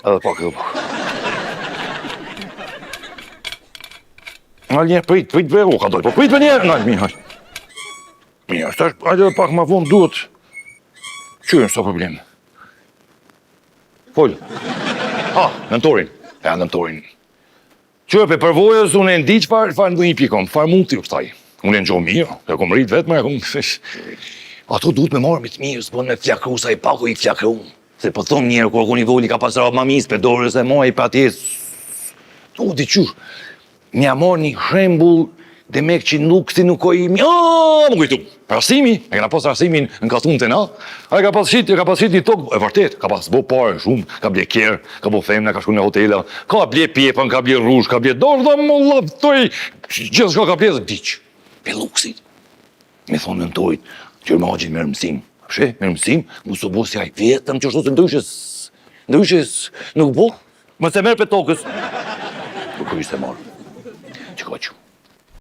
Edhe pak edhe pak. Nga njerë, prit veru ka doj, po prit për njerë, nga mirë hajtë. Mirë, ashtë ajde edhe pak ma vonë duhet. Qyrën, s'o problem. Folë. Nëntorin. Nëntorin. Qërë për përvojës, unë e ndi që farë në një pikon, farë mund t'i uptaj. Unë e në gjohë mirë, e kom rritë vetë, ato duhet me marrë me të mirë, s'pon me flakru sa i paku i flakru. Se po thonë njerë, kur ku një voli ka pas rabë mamis, për dorës e moj, për atjes. Tu, di qyrë. Mja marrë një shembull dhe me që nuk si nuk oj imi, më kujtu. Rasimi, e kena pas rasimin në katun të na, a e ka pas shit një tokë, e vërtet, ka pas bo pare shumë, ka ble kjerë, ka bo femna, ka shku në hotela, ka ble pjepën, ka ble rrush, ka ble dorë, dhe më laftoj, gjithë shka ka ble dhe diq. Pe luksit. Me thonë në nëtojt, qërë ma gjit mërë mësim. She, mërë mësim, mu së bo si aj vetëm që shtu se ndryshes nuk bo, më se merë për tokës. Nuk kërë ishte marë. Që ka që.